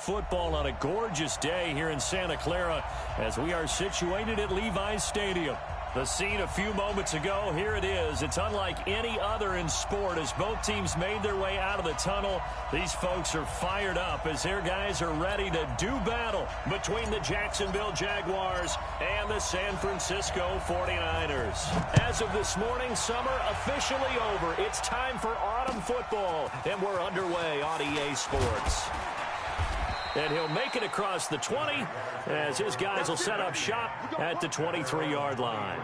football on a gorgeous day here in Santa Clara as we are situated at Levi's Stadium. The scene a few moments ago, here it is. It's unlike any other in sport as both teams made their way out of the tunnel. These folks are fired up as their guys are ready to do battle between the Jacksonville Jaguars and the San Francisco 49ers. As of this morning, summer officially over. It's time for autumn football, and we're underway on EA Sports. And he'll make it across the 20 as his guys will set up shop at the 23-yard line.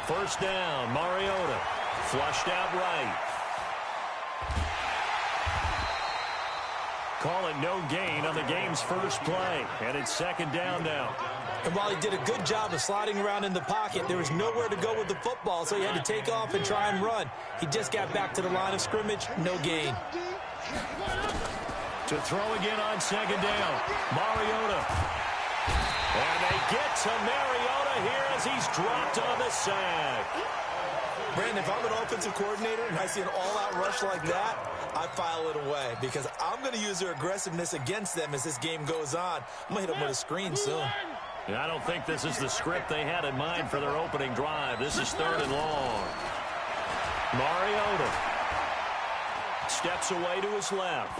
First down, Mariota. Flushed out right. Call it no gain on the game's first play. And it's second down now. And while he did a good job of sliding around in the pocket, there was nowhere to go with the football, so he had to take off and try and run. He just got back to the line of scrimmage, no gain. To throw again on second down, Mariota. And they get to Mariota here as he's dropped on the sack. Brandon, if I'm an offensive coordinator and I see an all-out rush like that, I file it away because I'm going to use their aggressiveness against them as this game goes on. I'm going to hit them with a screen soon. Yeah, I don't think this is the script they had in mind for their opening drive. This is third and long. Mariota steps away to his left.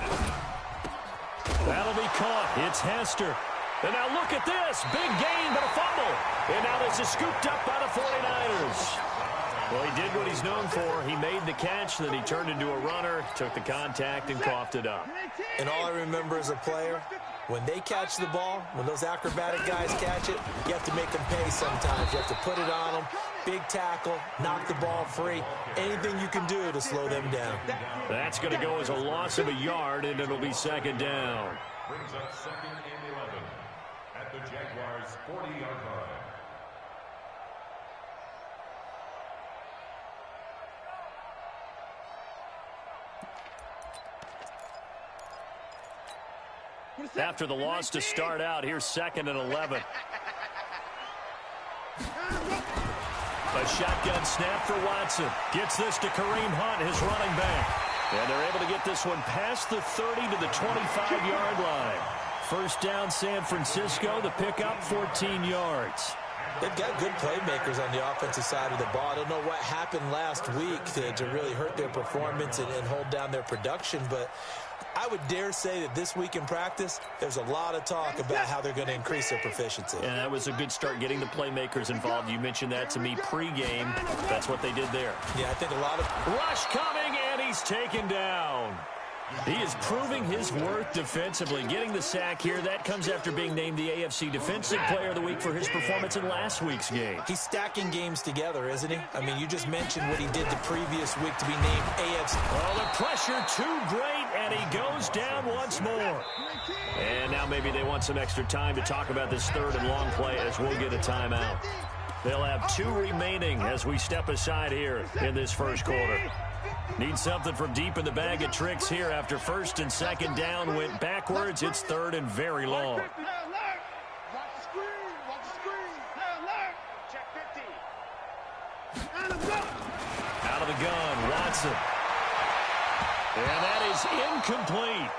That'll be caught. It's Hester. And now look at this. Big gain, but a fumble. And now this is scooped up by the 49ers. Well, he did what he's known for. He made the catch, then he turned into a runner, took the contact, and coughed it up. And all I remember as a player, when they catch the ball, when those acrobatic guys catch it, you have to make them pay sometimes. You have to put it on them, big tackle, knock the ball free, anything you can do to slow them down. That's going to go as a loss of a yard, and it'll be second down. Brings up second and 11 at the Jaguars' 40-yard line. After the loss to start out, here's second and 11. A shotgun snap for Watson. Gets this to Kareem Hunt, his running back. And they're able to get this one past the 30 to the 25-yard line. First down, San Francisco. The pickup, 14 yards. They've got good playmakers on the offensive side of the ball. I don't know what happened last week to really hurt their performance and hold down their production, but I would dare say that this week in practice, there's a lot of talk about how they're going to increase their proficiency. And that was a good start getting the playmakers involved. You mentioned that to me pregame. That's what they did there. Yeah, I think a lot of... Rush coming, and he's taken down. He is proving his worth defensively. Getting the sack here, that comes after being named the AFC Defensive Player of the Week for his performance in last week's game. He's stacking games together, isn't he? I mean, you just mentioned what he did the previous week to be named AFC. Oh, the pressure too great, and he goes down once more. And now maybe they want some extra time to talk about this third and long play as we'll get a timeout. They'll have 2 remaining as we step aside here in this first quarter. Need something from deep in the bag of tricks here after first and second down went backwards. It's third and very long. Out of the gun, Watson. And that is incomplete.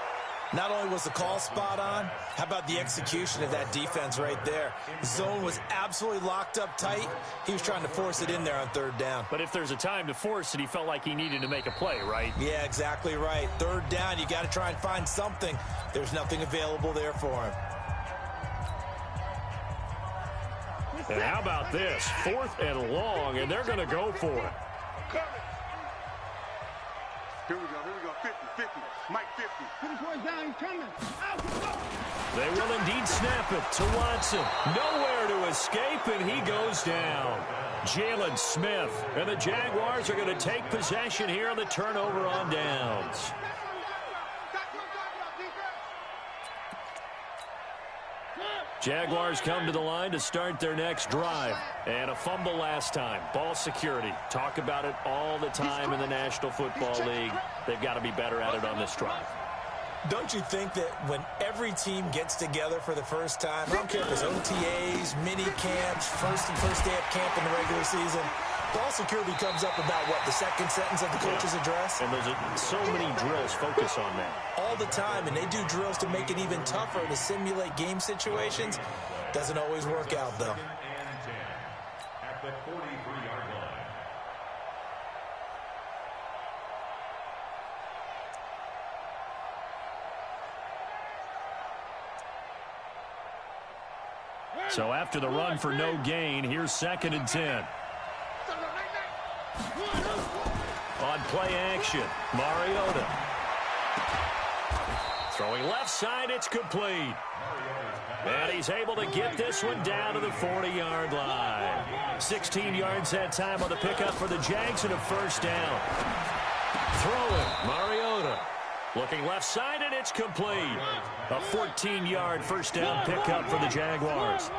Not only was the call spot on, how about the execution of that defense right there? The zone was absolutely locked up tight. He was trying to force it in there on third down. But if there's a time to force it, he felt like he needed to make a play, right? Yeah, exactly right. Third down, you got to try and find something. There's nothing available there for him. And how about this? Fourth and long, and they're going to go for it. Here we go, 50, 50, Mike 50. Put his boys down, he's coming. They will indeed snap it to Watson. Nowhere to escape, and he goes down. Jalen Smith, and the Jaguars are going to take possession here on the turnover on downs. Jaguars come to the line to start their next drive. And a fumble last time. Ball security. Talk about it all the time in the National Football League. They've got to be better at it on this drive. Don't you think that when every team gets together for the first time, I don't care if it's OTAs, mini camps, first day of camp in the regular season, ball security comes up about, what, the second sentence of the coach's address? And there's so many drills focus on that. All the time, and they do drills to make it even tougher to simulate game situations. Doesn't always work out, though. At the 43-yard line. So after the run for no gain, here's 2nd and 10. On play action, Mariota. Throwing left side, it's complete. And he's able to get this one down to the 40-yard line. 16 yards that time on the pickup for the Jags and a first down. Throwing, Mariota. Looking left side, and it's complete. A 14-yard first down pickup for the Jaguars.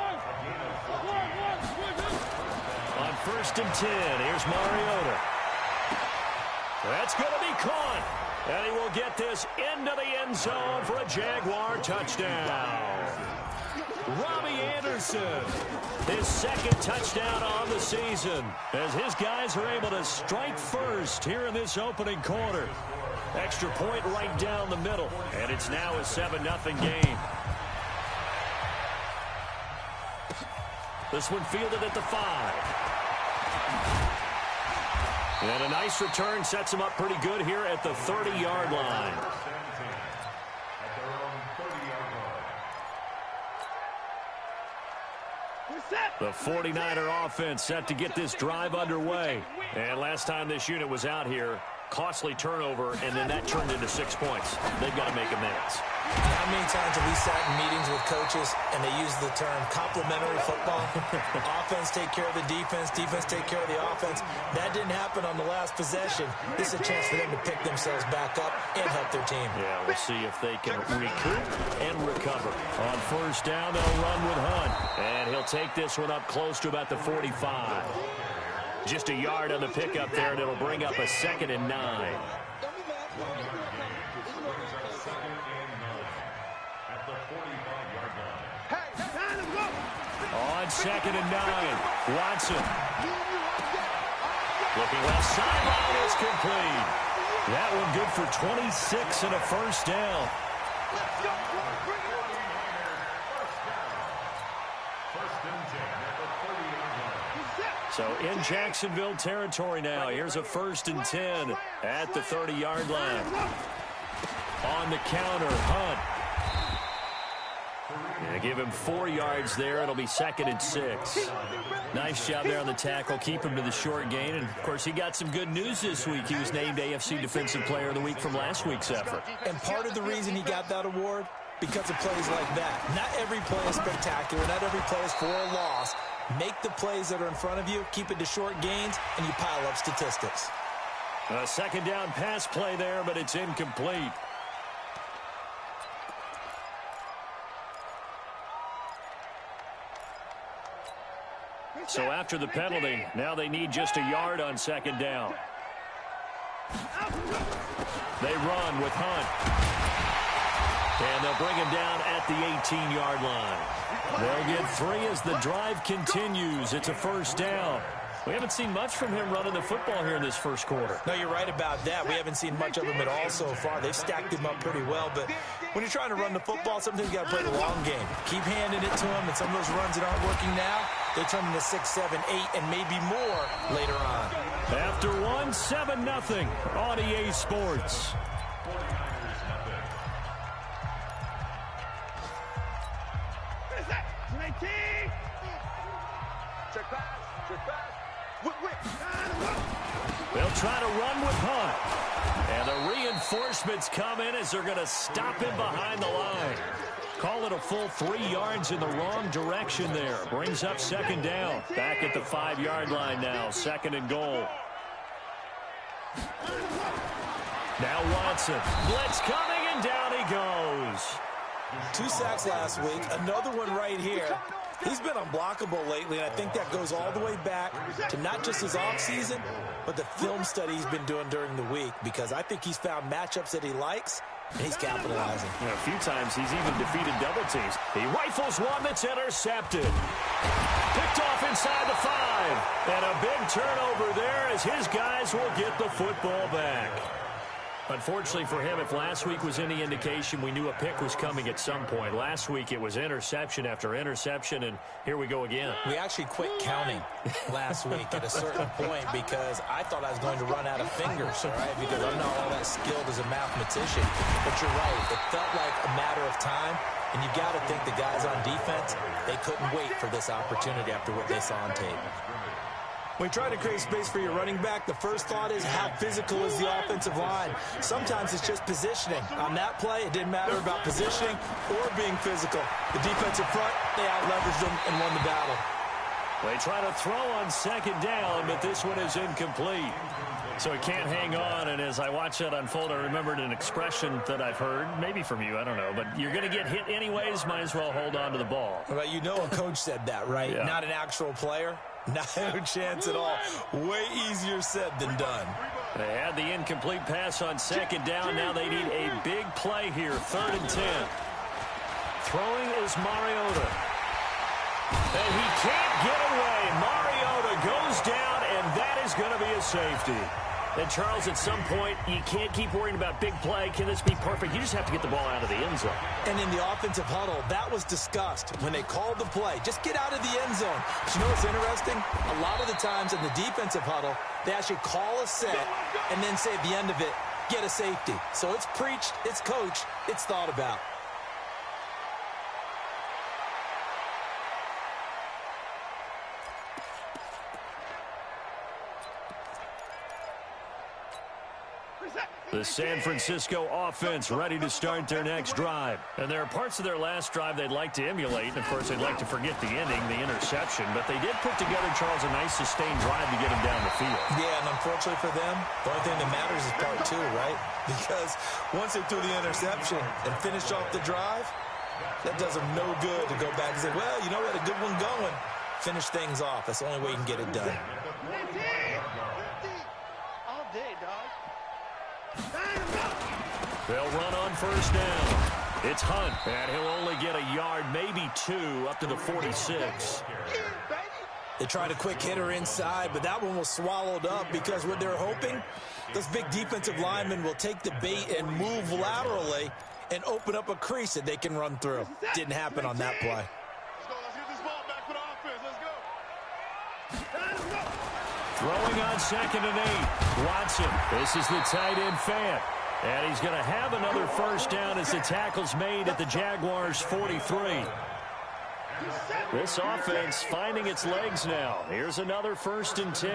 On 1st and 10, here's Mariota. That's going to be caught. And he will get this into the end zone for a Jaguar touchdown. Robbie Anderson, his 2nd touchdown on the season, as his guys are able to strike first here in this opening quarter. Extra point right down the middle, and it's now a 7-0 game. This one fielded at the 5. And a nice return sets him up pretty good here at the 30-yard line. The 49er offense set to get this drive underway. And last time this unit was out here, costly turnover, and then that turned into 6 points. They've got to make amends. How many times have we sat in meetings with coaches and they use the term complementary football? Offense take care of the defense, defense take care of the offense. That didn't happen on the last possession. This is a chance for them to pick themselves back up and help their team. Yeah, we'll see if they can recoup and recover. On first down, they'll run with Hunt. And he'll take this one up close to about the 45. Just a yard on the pickup there, and it'll bring up a 2nd and 9. On 2nd and 9, Watson. Looking left sideline, is complete. That one good for 26 and a first down. So in Jacksonville territory now. Here's a 1st and 10 at the 30-yard line. On the counter, Hunt. And give him 4 yards there. It'll be 2nd and 6. Nice job there on the tackle. Keep him to the short gain. And, of course, he got some good news this week. He was named AFC Defensive Player of the Week from last week's effort. And part of the reason he got that award, because of plays like that. Not every play is spectacular. Not every play is for a loss. Make the plays that are in front of you, keep it to short gains, and you pile up statistics. A 2nd down pass play there, but it's incomplete. So after the penalty, now they need just a yard on 2nd down. They run with Hunt. And they'll bring him down at the 18-yard line. They'll get 3 as the drive continues. It's a first down. We haven't seen much from him running the football here in this first quarter. No, you're right about that. We haven't seen much of him at all so far. They've stacked him up pretty well. But when you're trying to run the football, sometimes you got to play the long game. Keep handing it to him, and some of those runs that aren't working now, they turn into 6, 7, 8, and maybe more later on. After one, 7-0 on EA Sports. They'll try to run with Hunt. And the reinforcements come in as they're going to stop him behind the line. Call it a full 3 yards in the wrong direction there. Brings up 2nd down. Back at the 5-yard line now. 2nd and goal. Now Watson. Blitz coming, and down he goes. 2 sacks last week, another one right here. He's been unblockable lately, and I think that goes all the way back to not just his offseason, but the film study he's been doing during the week, because I think he's found matchups that he likes, and he's capitalizing. A few times he's even defeated double teams. He rifles one that's intercepted. Picked off inside the 5. And a big turnover there as his guys will get the football back. Unfortunately for him, if last week was any indication, we knew a pick was coming at some point. Last week it was interception after interception, and here we go again. We actually quit counting last week at a certain point because I thought I was going to run out of fingers, all right, because I'm not all that skilled as a mathematician. But you're right. It felt like a matter of time, and you got to think the guys on defense, they couldn't wait for this opportunity after what they saw on tape. When you try to create space for your running back, the first thought is how physical is the offensive line. Sometimes it's just positioning. On that play, it didn't matter about positioning or being physical. The defensive front, they out-leveraged them and won the battle. They try to throw on second down, but this one is incomplete. So it can't hang on, and as I watch that unfold, I remembered an expression that I've heard, maybe from you, I don't know, but you're going to get hit anyways, might as well hold on to the ball. Well, you know a coach said that, right? Yeah. Not an actual player. No chance at all. Way easier said than done. They had the incomplete pass on second down. Now they need a big play here, 3rd and 10. Throwing is Mariota. And he can't get away. Mariota goes down, and that is going to be a safety. And, Charles, at some point, you can't keep worrying about big play. Can this be perfect? You just have to get the ball out of the end zone. And in the offensive huddle, that was discussed when they called the play. Just get out of the end zone. But you know what's interesting? A lot of the times in the defensive huddle, they actually call a set and then say at the end of it, get a safety. So it's preached, it's coached, it's thought about. The San Francisco offense ready to start their next drive. And there are parts of their last drive they'd like to emulate. And, of course, they'd like to forget the ending, the interception. But they did put together, Charles, a nice sustained drive to get them down the field. Yeah, and unfortunately for them, the only thing that matters is part 2, right? Because once they threw the interception and finished off the drive, that does them no good to go back and say, well, you know, we had a good one going. Finish things off. That's the only way you can get it done. All day, dog. They'll run on first down. It's Hunt, and he'll only get a yard, maybe 2, up to the 46. They tried a quick hitter inside, but that one was swallowed up because what they're hoping, those big defensive linemen will take the bait and move laterally and open up a crease that they can run through. Didn't happen on that play. Let's go. Let's get this ball back for the offense. Let's go. Throwing on 2nd and 8. Watson. This is the tight end Fant. And he's going to have another first down as the tackle's made at the Jaguars' 43. This offense finding its legs now. Here's another 1st and 10.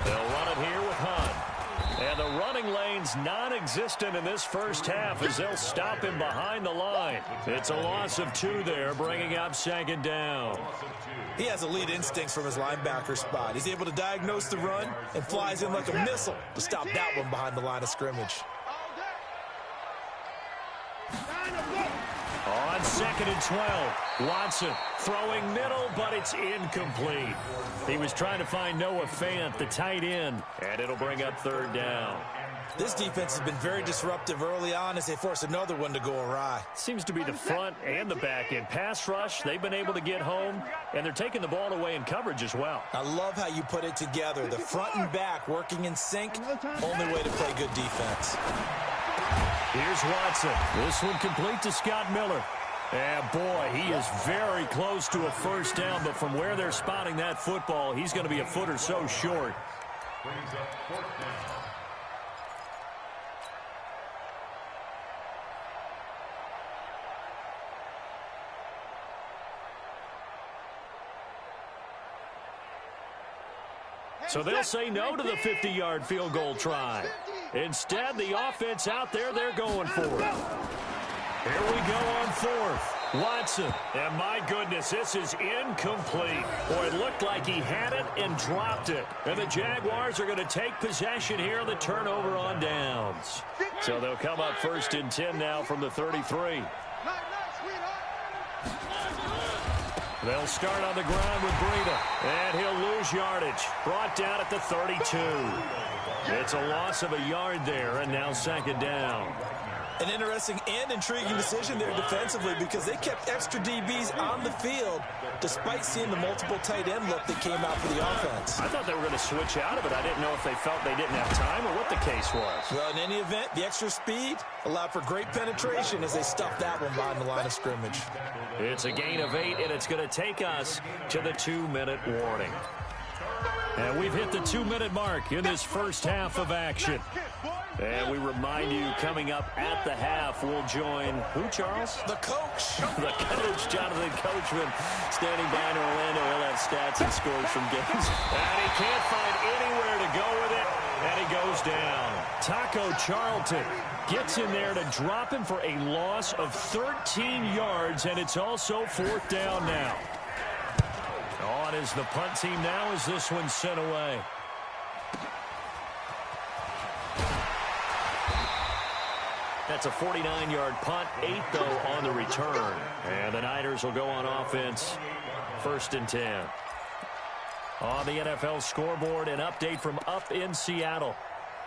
They'll run it here with Hunt. And the running lane's non-existent in this first half as they'll stop him behind the line. It's a loss of 2 there, bringing up 2nd down. He has elite instincts from his linebacker spot. He's able to diagnose the run and flies in like a missile to stop that one behind the line of scrimmage. On 2nd and 12, Watson throwing middle, but it's incomplete. He was trying to find Noah Fant, the tight end, and it'll bring up 3rd down. This defense has been very disruptive early on as they force another one to go awry. Seems to be the front and the back end. Pass rush, they've been able to get home, and they're taking the ball away in coverage as well. I love how you put it together. The front and back working in sync, only way to play good defense. Here's Watson. This one complete to Scott Miller. And, boy, he is very close to a first down, but from where they're spotting that football, he's going to be a foot or so short. So they'll say no to the 50-yard field goal try. Instead, the offense out there, they're going for it. Here we go on 4th. Watson, and my goodness, this is incomplete. Boy, it looked like he had it and dropped it. And the Jaguars are going to take possession here on the turnover on downs. So they'll come up 1st and 10 now from the 33. They'll start on the ground with Breida, and he'll lose yardage. Brought down at the 32. It's a loss of a yard there, and now 2nd down. An interesting and intriguing decision there defensively because they kept extra DBs on the field despite seeing the multiple tight end look that came out for the offense. I thought they were going to switch out of it. I didn't know if they felt they didn't have time or what the case was. Well, in any event, the extra speed allowed for great penetration as they stuffed that one behind the line of scrimmage. It's a gain of 8, and it's going to take us to the 2-minute warning. And we've hit the 2-minute mark in this first half of action. And we remind you, coming up at the half, we'll join who, Charles? The coach. The coach, Jonathan Coachman, standing by in Orlando. He'll have stats and scores from games. And he can't find anywhere to go with it, and he goes down. Taco Charlton gets in there to drop him for a loss of 13 yards, and it's also 4th down now. On is the punt team now as this one's sent away. That's a 49-yard punt, 8 though on the return. And the Niners will go on offense, 1st and 10. On the NFL scoreboard, an update from up in Seattle.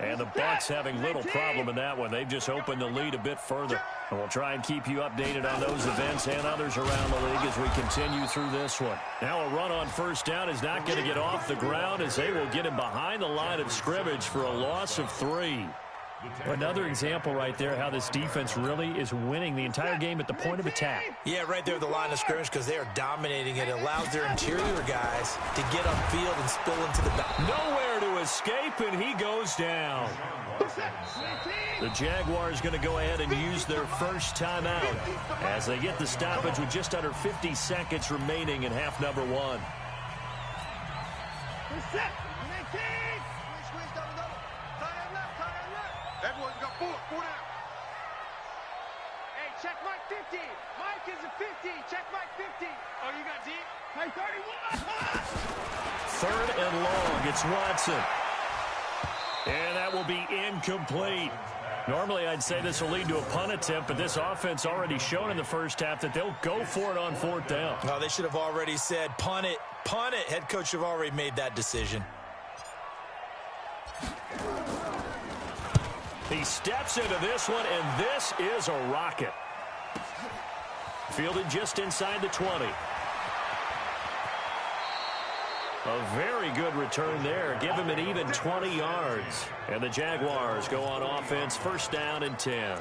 And the Bucs having little problem in that one. They've just opened the lead a bit further. And we'll try and keep you updated on those events and others around the league as we continue through this one. Now a run on 1st down is not going to get off the ground as they will get him behind the line of scrimmage for a loss of 3. Another example right there how this defense really is winning the entire game at the point of attack. Yeah, right there at the line of scrimmage because they are dominating it. It allows their interior guys to get upfield and spill into the back. Nowhere to escape, and he goes down. The Jaguars going to go ahead and use their first timeout as they get the stoppage with just under 50 seconds remaining in half number 1. Everyone's got 4 down. Hey, check Mike 50. Mike is a 50. Check Mike 50. Oh, you got deep? Hey, 31. 3rd and long. It's Watson. And that will be incomplete. Normally, I'd say this will lead to a punt attempt, but this offense already shown in the first half that they'll go for it on 4th down. Oh, they should have already said, punt it, punt it. Head coach have already made that decision. He steps into this one, and this is a rocket. Fielded just inside the 20. A very good return there. Give him an even 20 yards. And the Jaguars go on offense, 1st down and 10.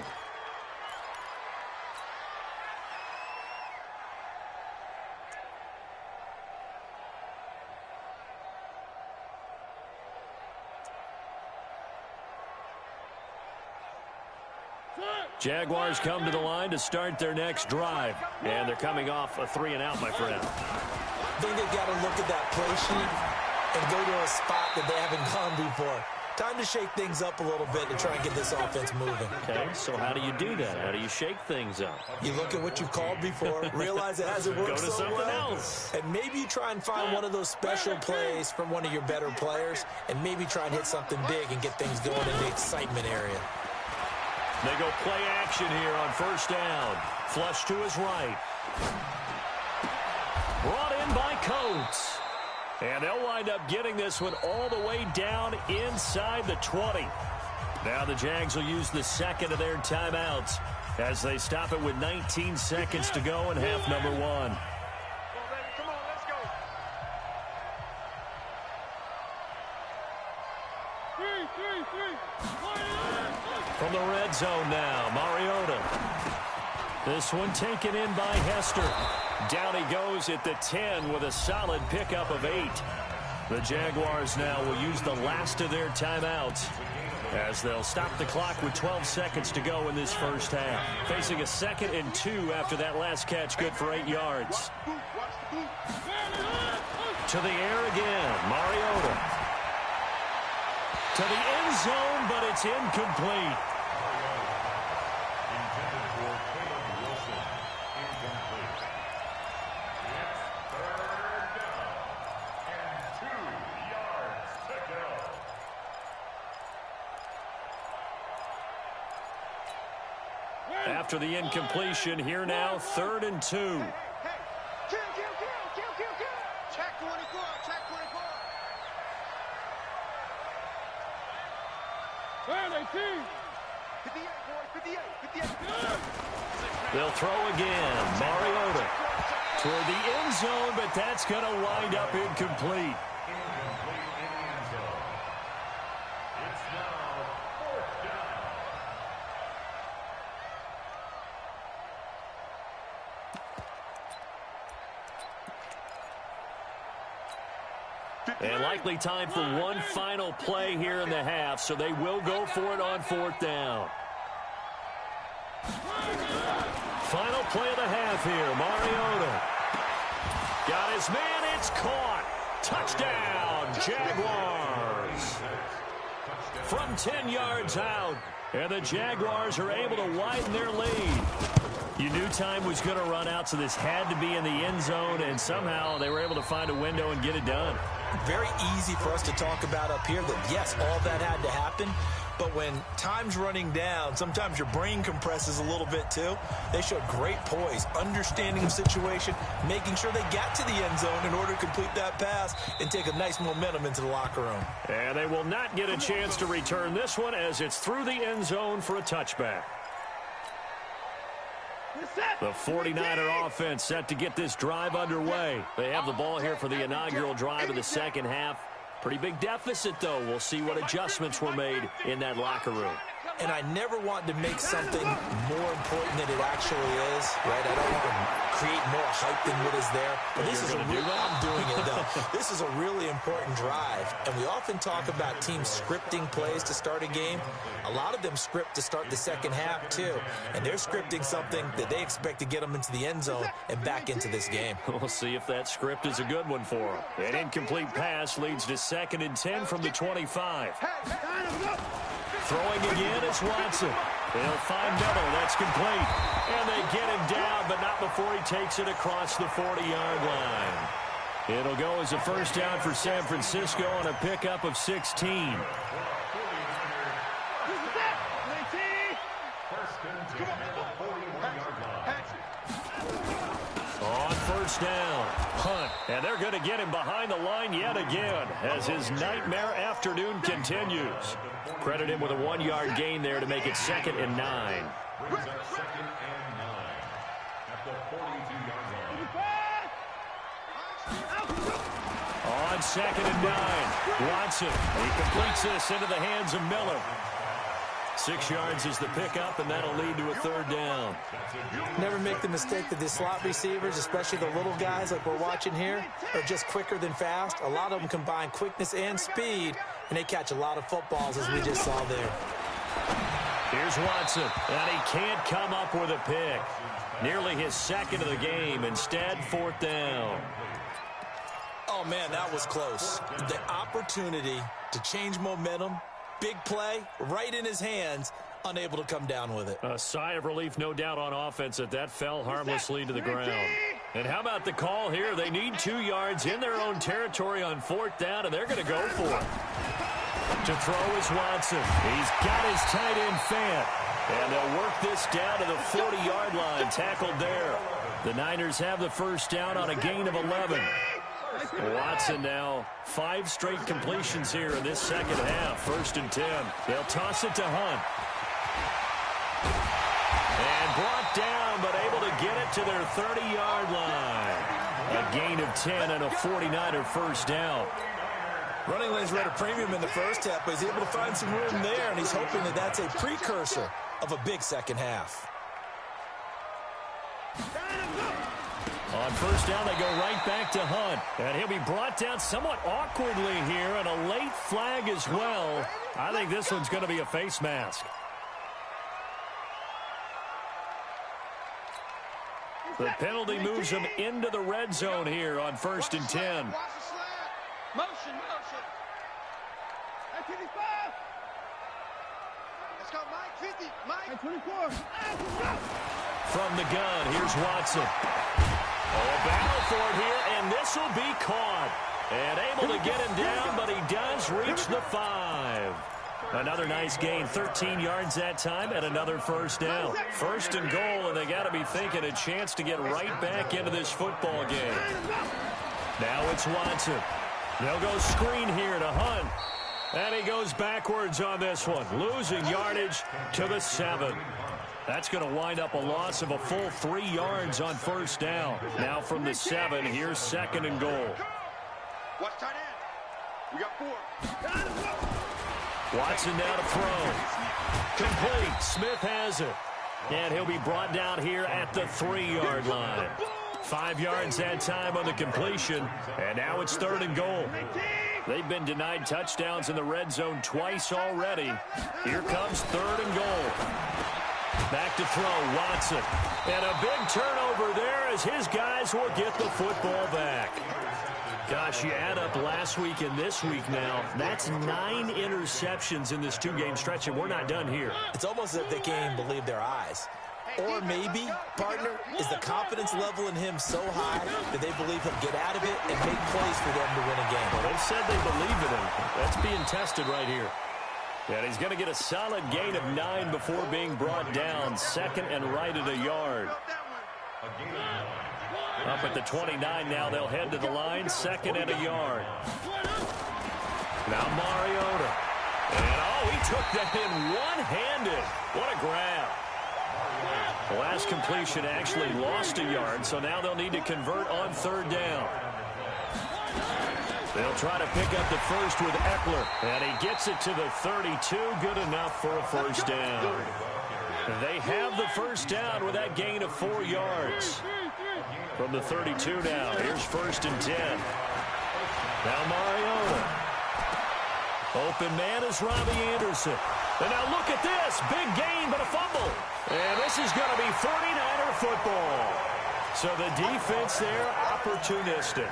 Jaguars come to the line to start their next drive. And they're coming off a 3-and-out, my friend. I think they've got to look at that play sheet and go to a spot that they haven't gone before. Time to shake things up a little bit to try and get this offense moving. Okay, so how do you do that? How do you shake things up? You look at what you've called before, realize it hasn't worked Go to so something well, else. and maybe you try and find one of those special plays from one of your better players, and maybe try and hit something big and get things going in the excitement area. They go play action here on 1st down. Flush to his right. Brought in by Coates. And they'll wind up getting this one all the way down inside the 20. Now the Jags will use the 2nd of their timeouts as they stop it with 19 seconds to go in half number 1. Come on, baby. Come on, let's go. 3. From the red zone now, Mariota. This one taken in by Hester. Down he goes at the 10 with a solid pickup of 8. The Jaguars now will use the last of their timeouts as they'll stop the clock with 12 seconds to go in this first half. Facing a 2nd and 2 after that last catch, good for 8 yards. To the air again, Mariota. To the end zone, but it's incomplete. after the incompletion. Here now, 3rd and 2. Kill. Check 24, check 24. Where they see? 58, boy, 58. They'll throw again. Mariota toward the end zone, but that's going to wind up incomplete. And likely time for one final play here in the half, so they will go for it on 4th down. Final play of the half here. Mariota got his man. It's caught. Touchdown, Jaguars. From 10 yards out, and the Jaguars are able to widen their lead. You knew time was going to run out, so this had to be in the end zone, and somehow they were able to find a window and get it done. Very easy for us to talk about up here that, yes, all that had to happen. But when time's running down, sometimes your brain compresses a little bit too. They showed great poise, understanding of situation, making sure they got to the end zone in order to complete that pass and take a nice momentum into the locker room. And they will not get a chance to return this one as it's through the end zone for a touchback. The 49er offense set to get this drive underway. They have the ball here for the inaugural drive of the second half. Pretty big deficit, though. We'll see what adjustments were made in that locker room. And I never want to make something more important than it actually is, right? I don't want to create more hype than what is there. But this is I'm doing it, though. This is a really important drive. And we often talk about teams scripting plays to start a game. A lot of them script to start the second half, too. And they're scripting something that they expect to get them into the end zone and back into this game. We'll see if that script is a good one for them. An incomplete pass leads to 2nd and 10 from the 25. Throwing again, it's Watson. They'll find Miller. That's complete. And they get him down, but not before he takes it across the 40-yard line. It'll go as a 1st down for San Francisco on a pickup of 16. On 1st down, Hunt. And they're going to get him behind the line yet again as his nightmare afternoon continues. Credit him with a 1-yard gain there to make it 2nd and 9. Brings up 2nd and 9 at the 42-yard line. On 2nd and 9, Watson. He completes this into the hands of Miller. 6 yards is the pickup, and that'll lead to a 3rd down. Never make the mistake that the slot receivers, especially the little guys like we're watching here, are just quicker than fast. A lot of them combine quickness and speed, and they catch a lot of footballs, as we just saw there. Here's Watson, and he can't come up with a pick. Nearly his 2nd of the game. Instead, 4th down. Oh, man, that was close. The opportunity to change momentum, big play, right in his hands, unable to come down with it. A sigh of relief, no doubt, on offense that fell harmlessly to the ground. And how about the call here? They need 2 yards in their own territory on 4th down, and they're going to go for it. To throw is Watson. He's got his tight end Fant. And they'll work this down to the 40-yard line, tackled there. The Niners have the 1st down on a gain of 11. Watson now 5 straight completions here in this second half. 1st and 10. They'll toss it to Hunt. And brought down, but able to get it to their 30-yard line. A gain of 10 and a 49er 1st down. Running lanes were at a premium in the first half, but he's able to find some room there, and he's hoping that that's a precursor of a big second half. On 1st down, they go right back to Hunt. And he'll be brought down somewhat awkwardly here, and a late flag as well. I think this one's going to be a face mask. The penalty moves him into the red zone here on 1st and 10. Motion. At 25. Let's go, Mike. 50. Mike. 24. From the gun, here's Watson. A battle for it here, and this will be caught. And able to get him down, but he does reach the 5. Another nice gain, 13 yards that time, and another first down. First and goal, and they got to be thinking a chance to get right back into this football game. Now it's Watson. They'll go screen here to Hunt. And he goes backwards on this one, losing yardage to the 7. That's going to wind up a loss of a full 3 yards on first down. Now from the 7, here's second and goal. Watch tight end. We got 4. Watson now to throw. Complete. Smith has it. And he'll be brought down here at the 3-yard line. 5 yards that time on the completion. And now it's third and goal. They've been denied touchdowns in the red zone twice already. Here comes third and goal. Back to throw, Watson. And a big turnover there as his guys will get the football back. Gosh, you add up last week and this week now. That's 9 interceptions in this 2-game stretch, and we're not done here. It's almost as if they can't even believe their eyes. Or maybe, partner, is the confidence level in him so high that they believe he'll get out of it and make plays for them to win a game. Well, they've said they believe in him. That's being tested right here. And he's going to get a solid gain of 9 before being brought down. Second and right at a yard. Up at the 29 now, they'll head to the line. Second and a yard. Now Mariota. And, oh, he took that in one-handed. What a grab. The last completion actually lost a yard, so now they'll need to convert on third down. They'll try to pick up the first with Eckler, and he gets it to the 32. Good enough for a first down. They have the first down with that gain of 4 yards. From the 32 now, here's first and 10. Now Mariota. Open man is Robbie Anderson. And now look at this. Big gain, but a fumble. And this is going to be 49er football. So the defense there, opportunistic.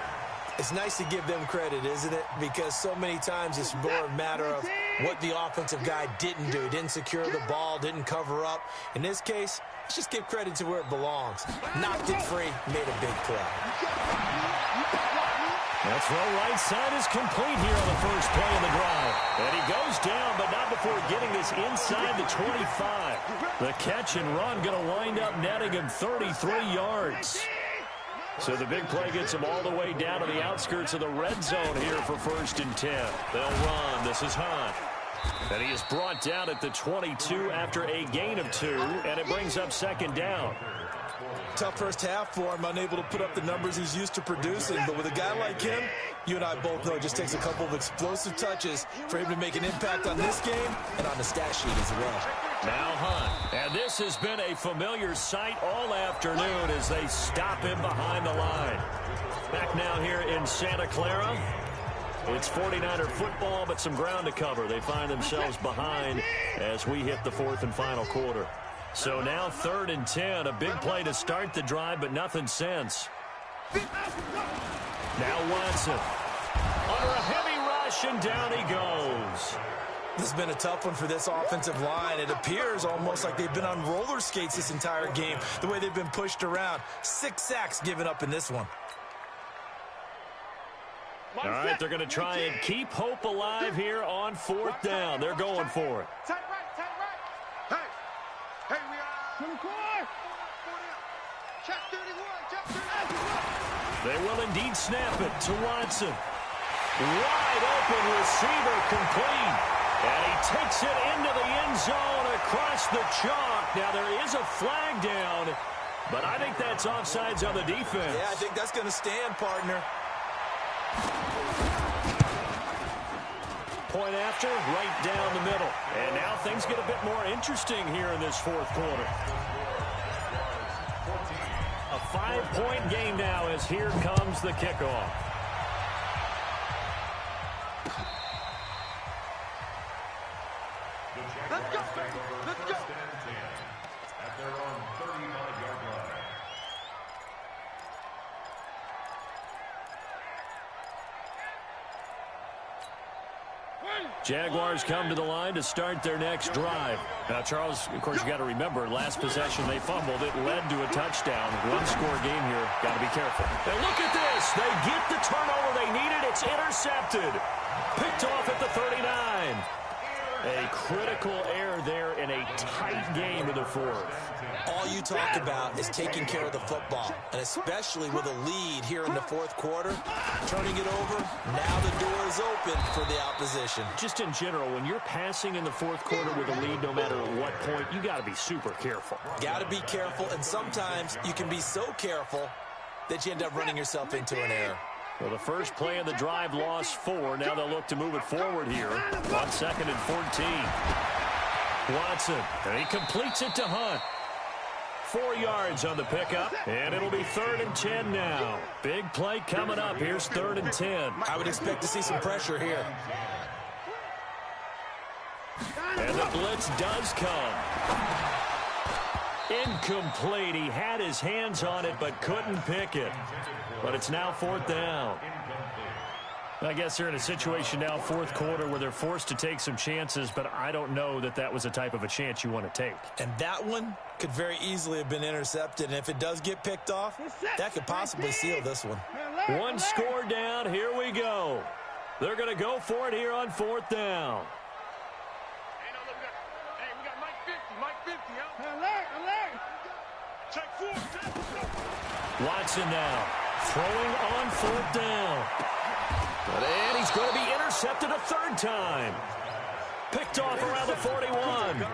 It's nice to give them credit, isn't it? Because so many times it's more a matter of what the offensive guy didn't do. Didn't secure the ball, didn't cover up. In this case, let's just give credit to where it belongs. Knocked it free, made a big play. That throw right side is complete here on the first play of the drive. And he goes down, but not before getting this inside the 25. The catch and run going to wind up netting him 33 yards. So the big play gets him all the way down to the outskirts of the red zone here for first and 10. They'll run. This is Hunt. And he is brought down at the 22 after a gain of 2, and it brings up second down. Tough first half for him, unable to put up the numbers he's used to producing. But with a guy like him, you and I both know it just takes a couple of explosive touches for him to make an impact on this game and on the stat sheet as well. Now Hunt. And this has been a familiar sight all afternoon as they stop him behind the line. Back now here in Santa Clara. It's 49er football, but some ground to cover. They find themselves behind as we hit the fourth and final quarter. So now third and 10, a big play to start the drive, but nothing since. Now Watson under a heavy rush, and down he goes. This has been a tough one for this offensive line. It appears almost like they've been on roller skates this entire game, the way they've been pushed around. 6 sacks given up in this one. All right, they're going to try and keep hope alive here on fourth down. They're going for it. Tight right, tight right. Hey, we are. 24. Check 31, check 31. They will indeed snap it to Watson. Wide open receiver complete. And he takes it into the end zone across the chalk. Now there is a flag down, but I think that's offsides on the defense. Yeah, I think that's going to stand, partner. Point after, right down the middle. And now things get a bit more interesting here in this fourth quarter. A 5-point game now as here comes the kickoff. Let's go, let's go. At their own 35-yard line. Jaguars come to the line to start their next drive. Now, Charles, of course, you got to remember, last possession they fumbled. It led to a touchdown. One-score game here. Got to be careful. And look at this. They get the turnover they needed. It's intercepted. Picked off at the 39. A critical error there in a tight game in the fourth. All you talk about is taking care of the football, and especially with a lead here in the fourth quarter, turning it over, now the door is open for the opposition. Just in general, when you're passing in the fourth quarter with a lead, no matter at what point, you got to be super careful. Got to be careful, and sometimes you can be so careful that you end up running yourself into an error. Well, the first play of the drive lost 4. Now they'll look to move it forward here on 2nd and 14. Watson, and he completes it to Hunt. 4 yards on the pickup, and it'll be 3rd and 10 now. Big play coming up. Here's 3rd and 10. I would expect to see some pressure here. And the blitz does come. Incomplete. He had his hands on it but couldn't pick it. But it's now 4th down. I guess they're in a situation now, fourth quarter, where they're forced to take some chances, but I don't know that that was the type of a chance you want to take. And that one could very easily have been intercepted, and if it does get picked off, that could possibly seal this one. One score down. Here we go. They're going to go for it here on 4th down. Hey, we got Mike 50, Alert. Check 4. Watson now throwing on 4th down. And he's going to be intercepted a 3rd time. Picked off around the 41.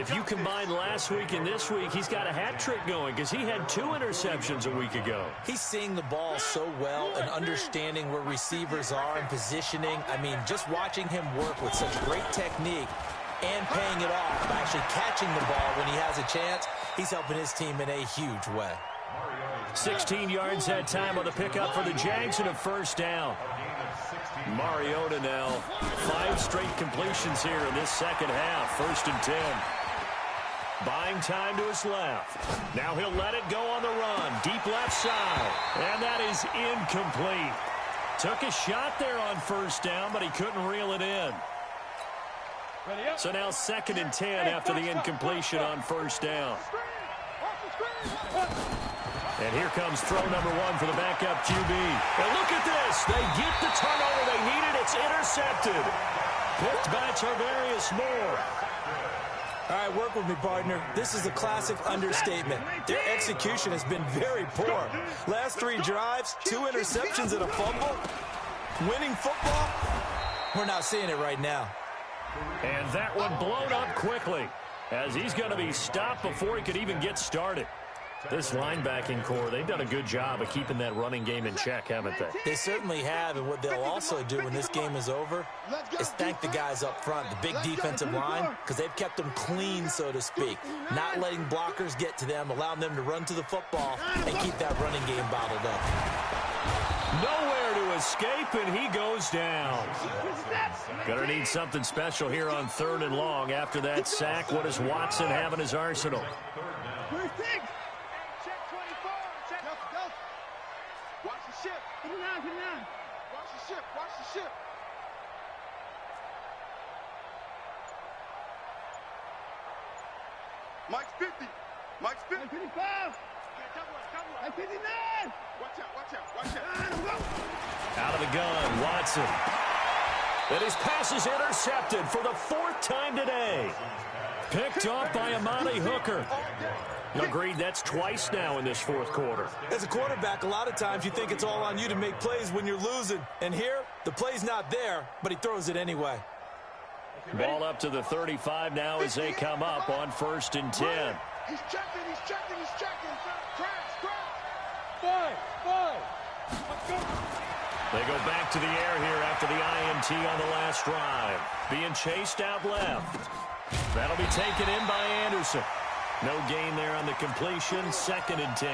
If you combine last week and this week, he's got a hat trick going because he had 2 interceptions a week ago. He's seeing the ball so well and understanding where receivers are and positioning. I mean, just watching him work with such great technique and paying it off by actually catching the ball when he has a chance, he's helping his team in a huge way. 16 yards that time on the pickup for the Jags and a 1st down. Mariota now 5 straight completions here in this second half. 1st and 10. Buying time to his left. Now he'll let it go on the run. Deep left side. And that is incomplete. Took a shot there on 1st down, but he couldn't reel it in. So now 2nd and 10 after the incompletion on 1st down. And here comes throw number 1 for the backup QB. And look at this. They get the turnover they needed. It's intercepted. Picked by Tarvarius Moore. All right, work with me, partner. This is a classic understatement. Their execution has been very poor. Last 3 drives, 2 interceptions and a fumble. Winning football? We're not seeing it right now. And that one blown up quickly as he's going to be stopped before he could even get started. This linebacking core, they've done a good job of keeping that running game in check, haven't they? They certainly have, and what they'll also do when this game is over is thank the guys up front, the big defensive line, because they've kept them clean, so to speak, not letting blockers get to them, allowing them to run to the football and keep that running game bottled up. Nowhere to escape, and he goes down. Gonna need something special here on 3rd and long after that sack. What does Watson have in his arsenal? Watch the ship. Mike's 50. 55. 59. Watch out. Out of the gun, Watson. And his pass is intercepted for the 4th time today. Picked off by Amani Hooker. Agreed, that's twice now in this 4th quarter. As a quarterback, a lot of times you think it's all on you to make plays when you're losing. And here, the play's not there, but he throws it anyway. Ball up to the 35 now as they come up on 1st and 10. He's checking. Crash. 5. Let's go. They go back to the air here after the INT on the last drive. Being chased out left. That'll be taken in by Anderson. No gain there on the completion. 2nd and 10.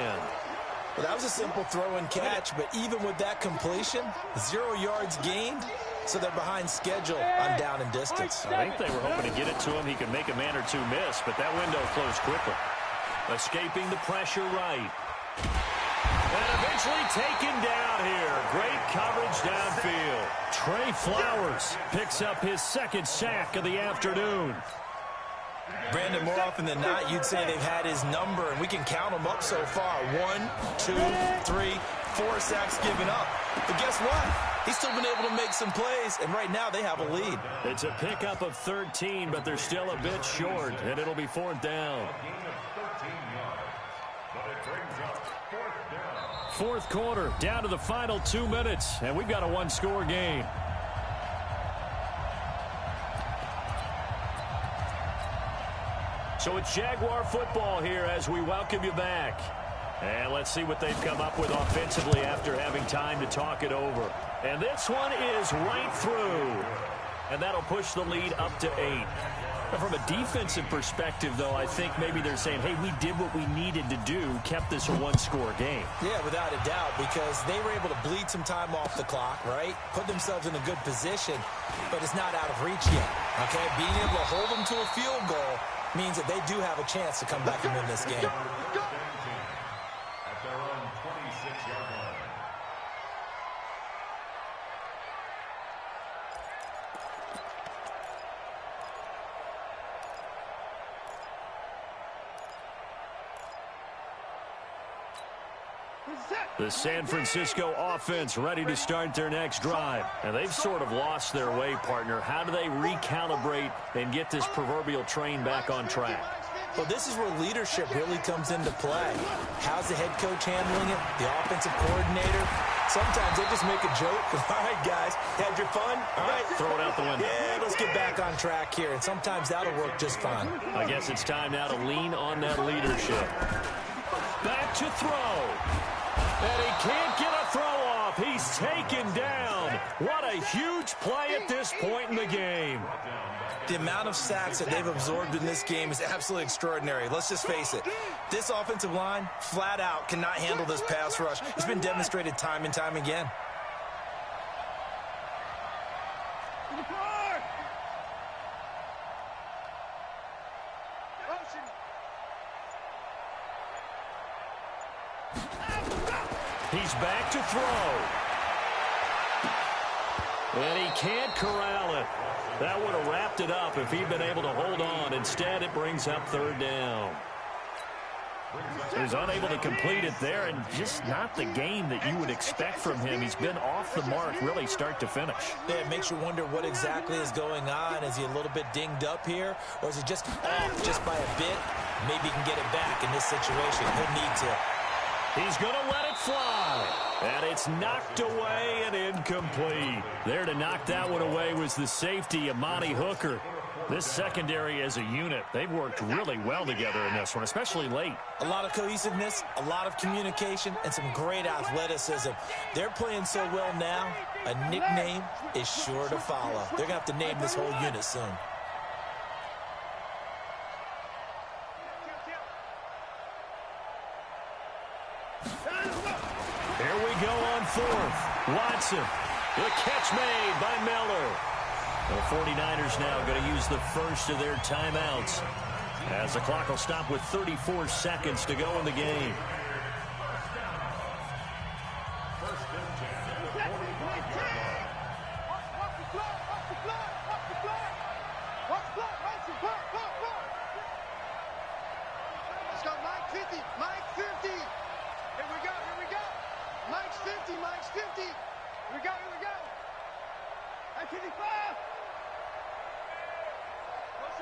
Well, that was a simple throw and catch, but even with that completion, 0 yards gained, so they're behind schedule on down and distance. I think they were hoping to get it to him. He could make a man or 2 miss, but that window closed quickly. Escaping the pressure right. And eventually taken down here. Great coverage downfield. Trey Flowers picks up his 2nd sack of the afternoon. Brandon, more often than not, you'd say they've had his number, and we can count them up so far. 1, 2, 3, 4 sacks given up. But guess what? He's still been able to make some plays, and right now they have a lead. It's a pickup of 13, but they're still a bit short, and it'll be 4th down. Fourth quarter, down to the final 2 minutes, and we've got a one-score game. So it's Jaguar football here as we welcome you back. And let's see what they've come up with offensively after having time to talk it over. And this one is right through. And that'll push the lead up to 8. From a defensive perspective, though, I think maybe they're saying, hey, we did what we needed to do, kept this a one-score game. Yeah, without a doubt, because they were able to bleed some time off the clock, right? Put themselves in a good position, but it's not out of reach yet, okay? Being able to hold them to a field goal means that they do have a chance to come back and win this game. At their own 26-yard line. The San Francisco offense ready to start their next drive. And they've sort of lost their way, partner. How do they recalibrate and get this proverbial train back on track? Well, this is where leadership really comes into play. How's the head coach handling it? The offensive coordinator? Sometimes they just make a joke. All right, guys, had your fun? All right. Throw it out the window. Yeah, let's get back on track here. And sometimes that'll work just fine. I guess it's time now to lean on that leadership. Back to throw. And he can't get a throw off. He's taken down. What a huge play at this point in the game. The amount of sacks that they've absorbed in this game is absolutely extraordinary. Let's just face it. This offensive line, flat out, cannot handle this pass rush. It's been demonstrated time and time again. He's back to throw. And he can't corral it. That would have wrapped it up if he'd been able to hold on. Instead, it brings up 3rd down. He's unable to complete it there, and just not the game that you would expect from him. He's been off the mark really start to finish. Yeah, it makes you wonder what exactly is going on. Is he a little bit dinged up here, or is he just off just by a bit? Maybe he can get it back in this situation. He'll need to. He's going to let it fly. And it's knocked away and incomplete. There to knock that one away was the safety, Amani Hooker. This secondary as a unit, they've worked really well together in this one, especially late. A lot of cohesiveness, a lot of communication, and some great athleticism. They're playing so well now, a nickname is sure to follow. They're going to have to name this whole unit soon. Here we go on 4th. Watson. The catch made by Miller. The 49ers now going to use the first of their timeouts as the clock will stop with 34 seconds to go in the game. Let's go, Mike 50, Mike 50. Here we go. Mike's 50, Mike's 50. Here we go. At 55.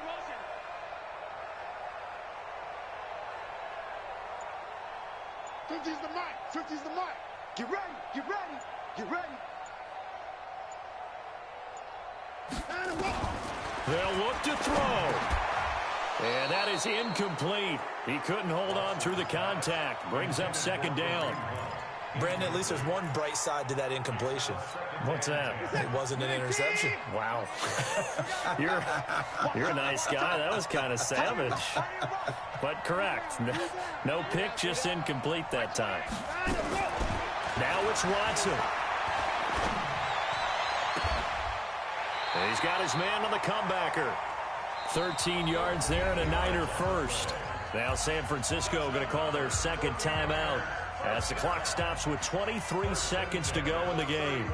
Motion. 50's the mic. 50's the mic. Get ready. And a ball. They'll look to throw. And that is incomplete. He couldn't hold on through the contact. Brings up 2nd down. Brandon, at least there's one bright side to that incompletion. What's that? It wasn't an interception. Wow. You're a nice guy. That was kind of savage. But correct. No pick, just incomplete that time. Now it's Watson. And he's got his man on the comebacker. 13 yards there and a Niner first. Now San Francisco going to call their 2nd timeout as the clock stops with 23 seconds to go in the game.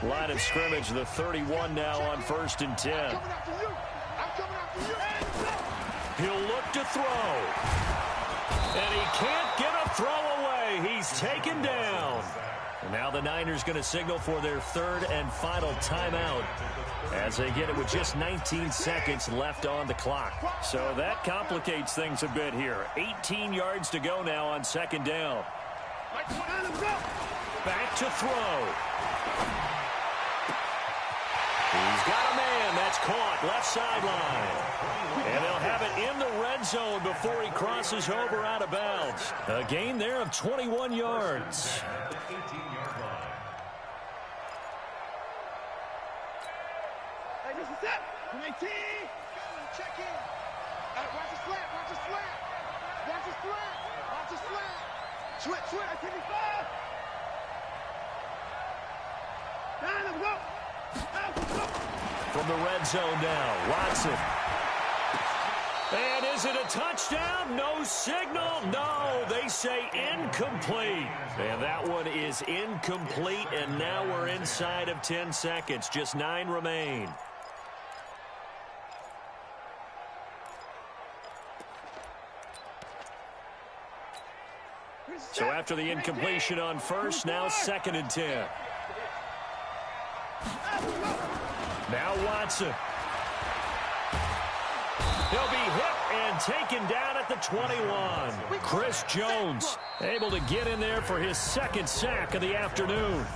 Line of scrimmage, the 31 now on 1st and 10. I'm coming after you. I'm coming after you. He'll look to throw. And he can't get a throw away. He's taken down. And now the Niners going to signal for their 3rd and final timeout as they get it with just 19 seconds left on the clock. So that complicates things a bit here. 18 yards to go now on 2nd down. Back to throw. He's got a man. That's caught. Left sideline. And they'll have it in the red zone before he crosses over out of bounds. A gain there of 21 yards. Hey, this is it. 19. Check in. Watch the slant. Watch the slant. Watch the slant. Watch the slant. Switch. 55. Down and go. From the red zone now, Watson. And is it a touchdown? No signal. No, they say incomplete. And that one is incomplete, and now we're inside of 10 seconds. Just 9 remain. So after the incompletion on 1st, now 2nd and 10. Now Watson. He'll be hit and taken down at the 21. Chris Jones able to get in there for his 2nd sack of the afternoon.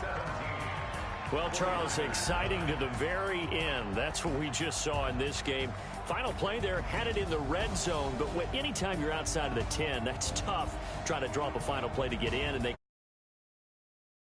Well, Charles, exciting to the very end. That's what we just saw in this game. Final play there, had it in the red zone, but anytime you're outside of the 10, that's tough trying to draw up a final play to get in, and they